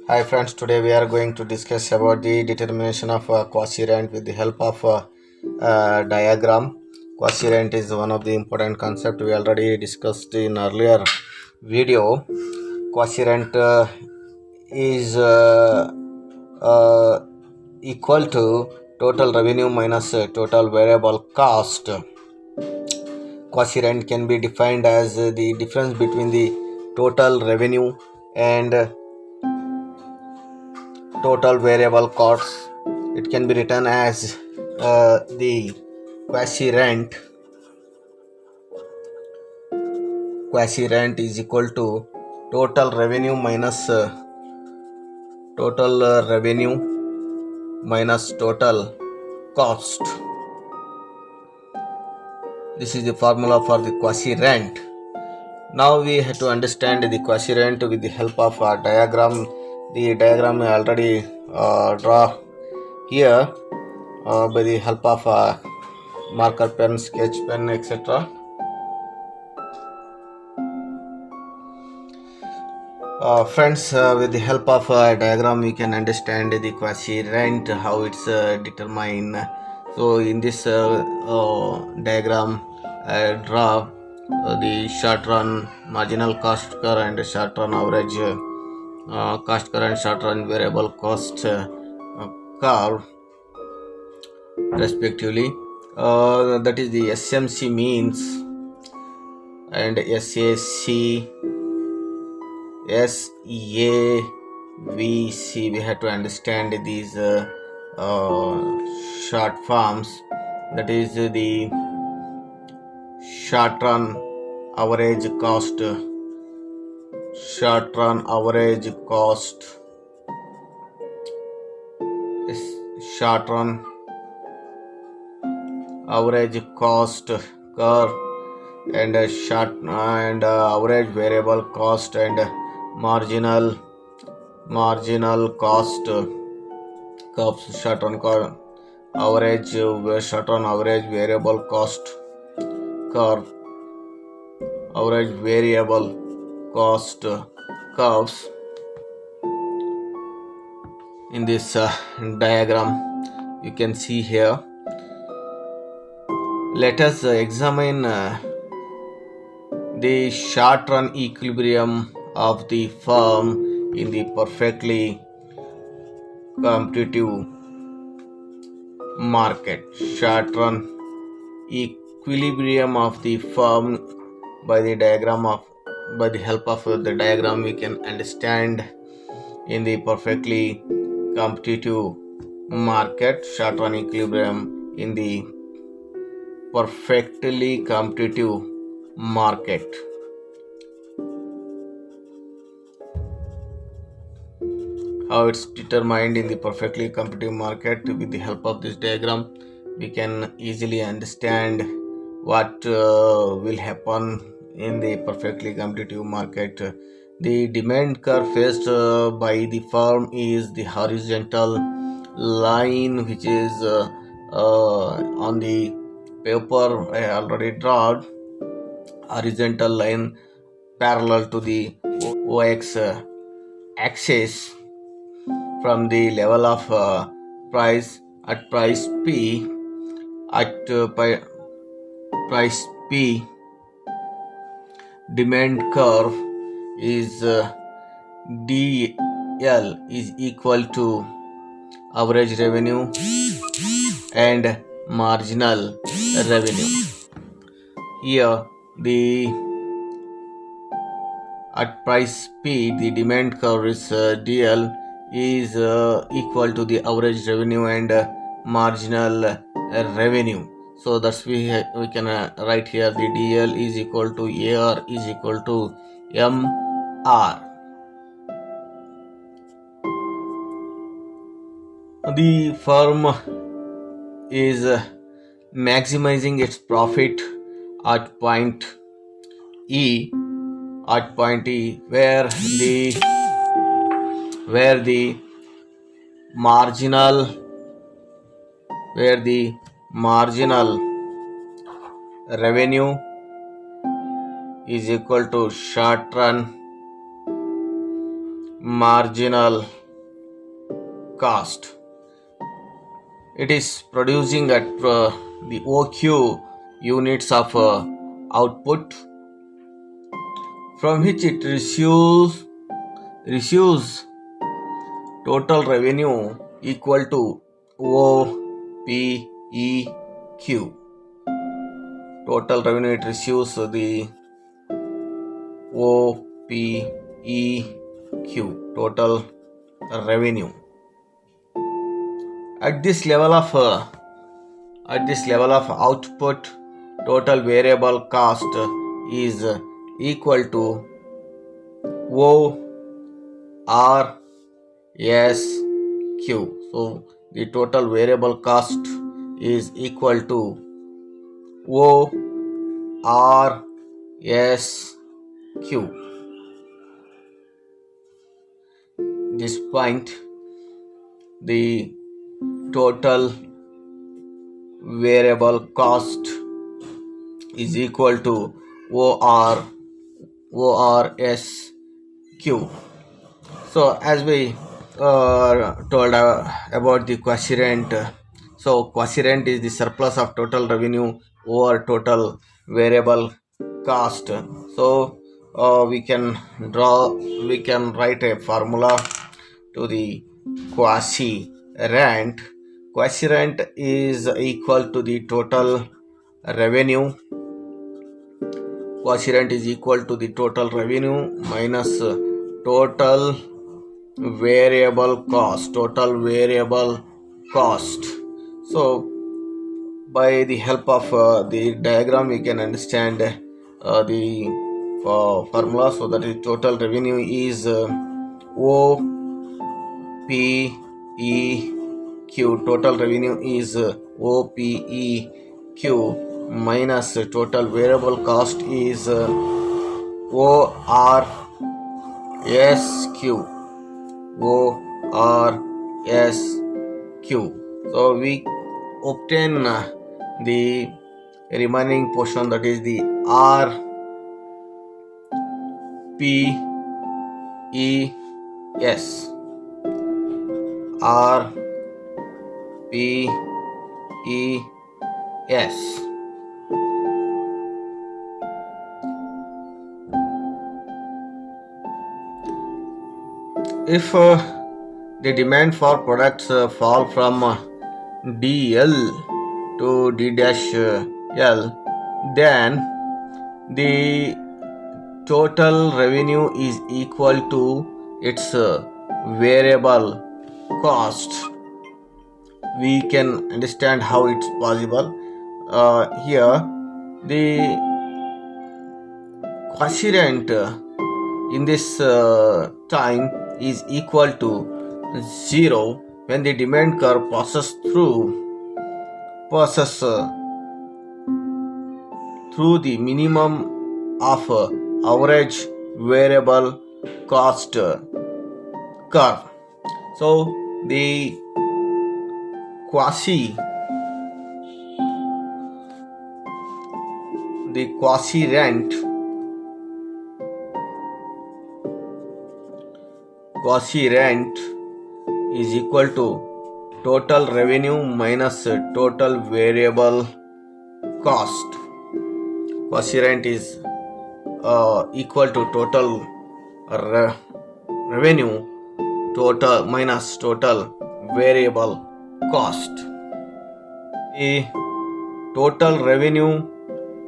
Hi friends, today we are going to discuss about the determination of quotient with the help of diagram. Quotient is one of the important concept we already discussed in earlier video. Quotient is uh, equal to total revenue minus total variable cost. Quotient can be defined as the difference between the total revenue and total variable costs. It can be written as the quotient. Quotient is equal to total revenue minus total revenue minus total cost. This is the formula for the quotient. Now we have to understand the quotient with the help of a diagram. The diagram I already draw here by the help of marker pen, sketch pen, etc. Friends, with the help of a diagram we can understand the quotient, how it's determined. So in this diagram I draw the short run marginal cost curve and short run average cost curve and short run variable cost curve respectively. That is the SMC means and SAC, SAVC. We have to understand these short forms. That is the short run average cost, short run average cost, short run average cost curve, and short and average variable cost and marginal cost curves. Short run average short run average variable cost curve, average variable cost curves. In this diagram you can see here. Let us examine the short run equilibrium of the firm in the perfectly competitive market. Short run equilibrium of the firm by the help of the diagram we can understand. In the perfectly competitive market, short run equilibrium in the perfectly competitive market. How it's determined in the perfectly competitive market. With the help of this diagram we can easily understand what will happen in the perfectly competitive market. The demand curve faced by the firm is the horizontal line, which is on the paper I already drawn. Horizontal line parallel to the OX axis from the level of price at price P. At price P, demand curve is DL is equal to average revenue and marginal revenue. Here at price P, the demand curve is DL is equal to the average revenue and marginal revenue. So that's we can write here the DL is equal to AR is equal to MR. The firm is maximizing its profit at point E, where the marginal revenue is equal to short run marginal cost. It is producing at the OQ units of output, from which it receives total revenue equal to OPEQ. Total revenue, it receives the OPEQ, total revenue. At this level of output, total variable cost is equal to ORSQ. So the total variable cost is equal to ORSQ. This point, the total variable cost is equal to ORSQ. So as we told about the quotient, so quotient is the surplus of total revenue over total variable cost. So we can write a formula to the quotient. Quotient is equal to the total revenue. Quotient is equal to the total revenue minus total variable cost. So by the help of the diagram, we can understand the formula. So that is total revenue is OPEQ. Total revenue is OPEQ minus total variable cost is ORSQ. So we obtain the remaining portion, that is the RPES. If the demand for products fall from DL to D-L, then the total revenue is equal to its variable cost. We can understand how it's possible. Here the quotient in this time is equal to 0 when the demand curve passes through the minimum of average variable cost curve. So the quotient is equal to total revenue minus total variable cost. Quotient is equal to total revenue total minus total variable cost. The total revenue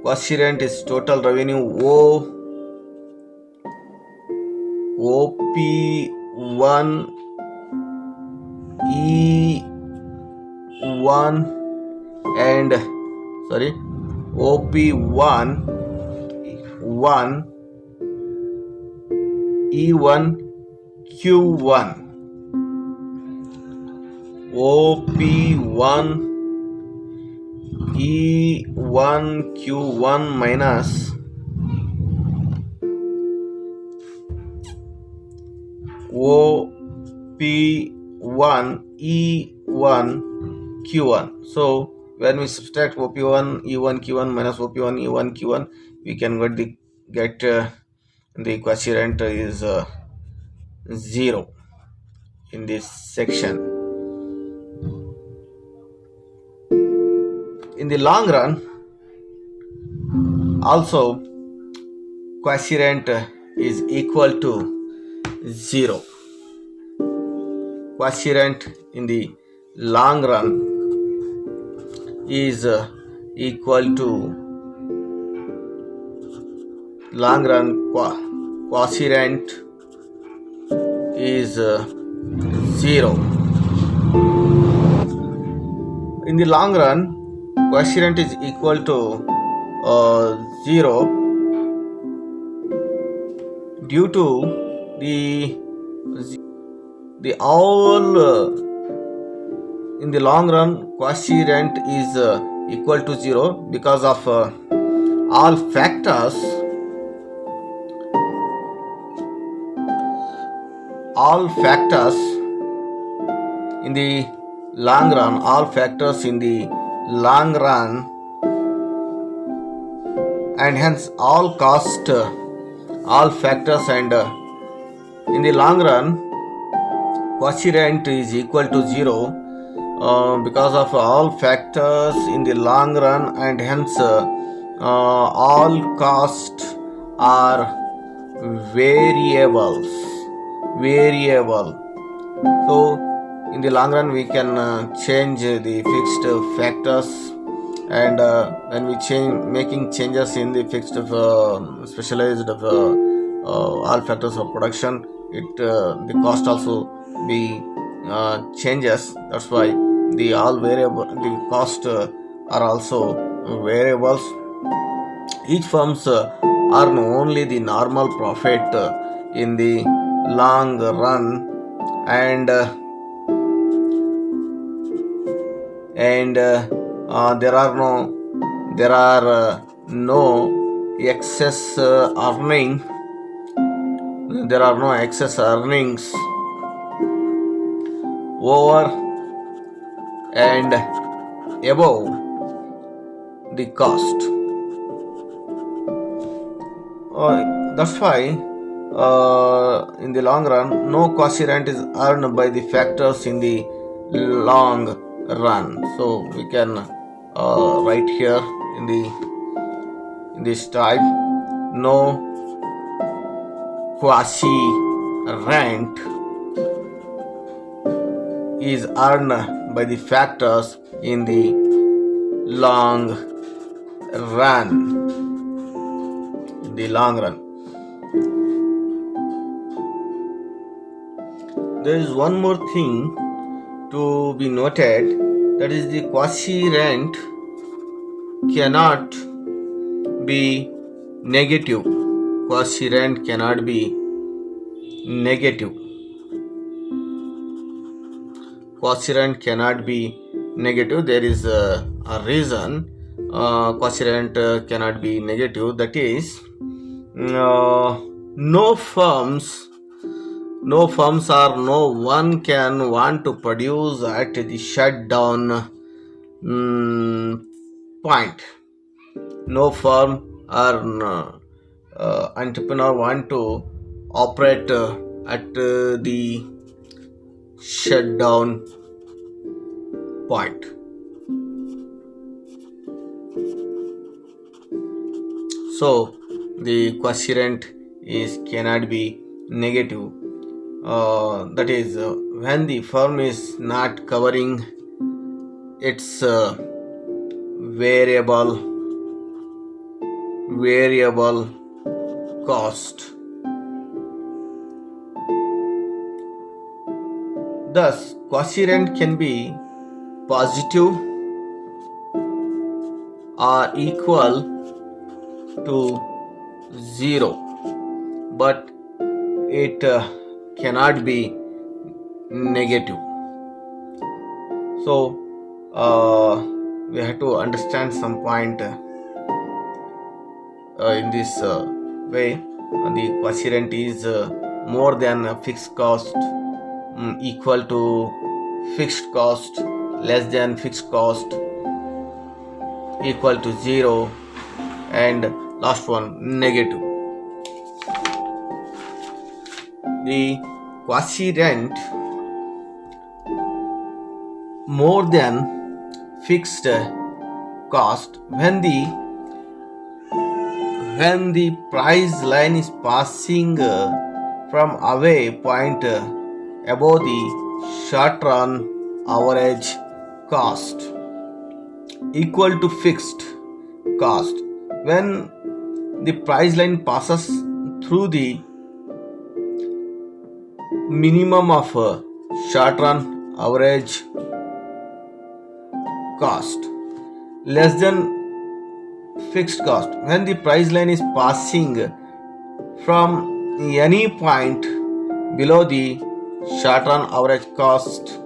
quotient is total revenue OP1 E1 and OP1 E1 Q1. OP1 E1 Q1 minus OP1 E1 Q1. So when we subtract OP1 E1 Q1 minus OP1 E1 Q1, we can get the quotient is 0 in this section. in the long run, also quotient is equal to 0. Quotient in the long run is equal to long run quotient is 0. In the long run, quotient is equal to 0 due to the all in the long run quotient is equal to 0 because of all factors in the long run, all factors in the long run, and hence all cost, all factors, and in the long run quotient is equal to 0 because of all factors in the long run, and hence all costs are variable. So in the long run we can change the fixed factors, and when we making changes in the fixed specialized all factors of production, the cost also be changes. That's why the all variable, the cost are also variables. Each firms earn only the normal profit in the long run, and there are no excess earning. There are no excess earnings over and above the cost. That's why in the long run no quotient is earned by the factors in the long run. So we can write here in this type, no quotient is earned by the factors in the long run. In the long run, there is one more thing to be noted, that is the quotient cannot be negative. Quotient cannot be negative. Quotient cannot be negative. There is a reason quotient cannot be negative. That is, no firms or no one can want to produce at the shutdown point. No firm or entrepreneur want to operate at the shutdown point. So the quotient cannot be negative. That is, when the firm is not covering its variable cost. Thus, quotient can be positive or equal to 0, but it cannot be negative. So we have to understand some point in this way. The quotient is more than a fixed cost, equal to fixed cost, less than fixed cost, equal to 0, and last one negative. The quotient more than fixed cost when the price line is passing from away point above the short run average cost equal to fixed cost. When the price line passes through the minimum of short run average cost less than fixed cost, when the price line is passing from any point below the short run average cost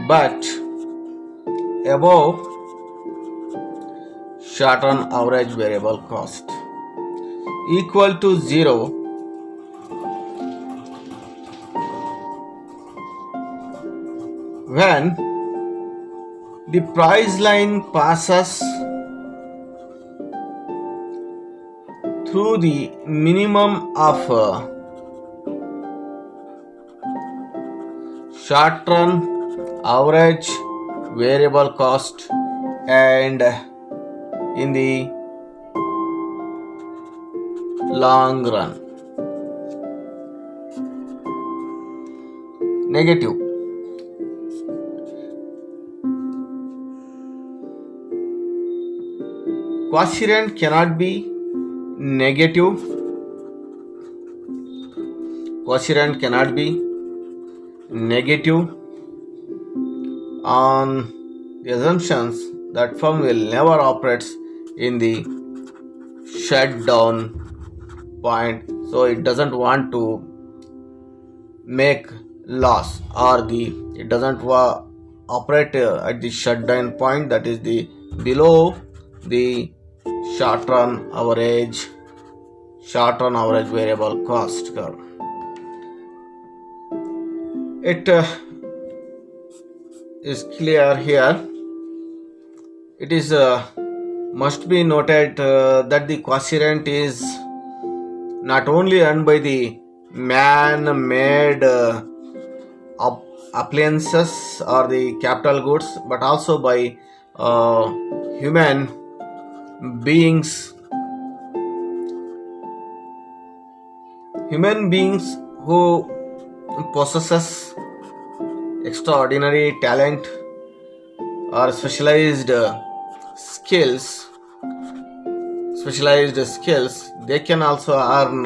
but above short run average variable cost equal to 0, when the price line passes through the minimum of short run average variable cost and in the long run. Negative. Quotient cannot be negative. Quotient cannot be negative on the assumptions that firm will never operate in the shutdown point, so it doesn't want to make loss, or it doesn't operate at the shutdown point, that is the below the short run average variable cost curve. It is clear here. It is must be noted that the quotient is not only earned by the man-made appliances or the capital goods, but also by human beings who possesses extraordinary talent or specialized skills, they can also earn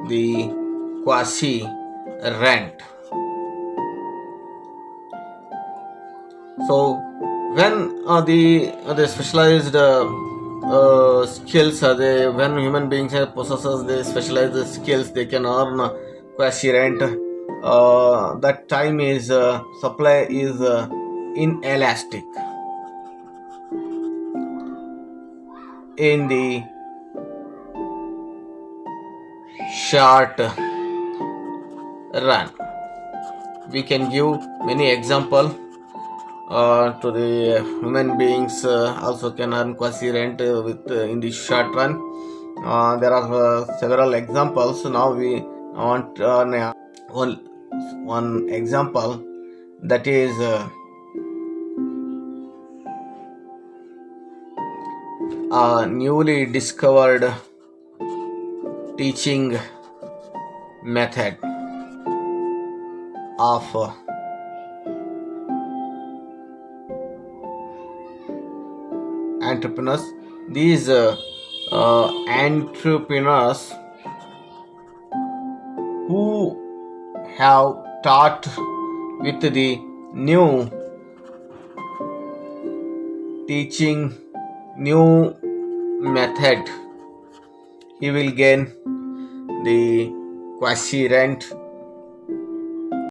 the quasi rent. So when the specialized skills when human beings possesses the specialized skills, they can earn quasi rent. That time is supply is inelastic in the short run. We can give many examples to the human beings also can earn quasi rent in the short run. There are several examples. Now we want one example, that is a newly discovered teaching method of entrepreneurs. These entrepreneurs who have taught with the new teaching new method, he will gain the quasi rent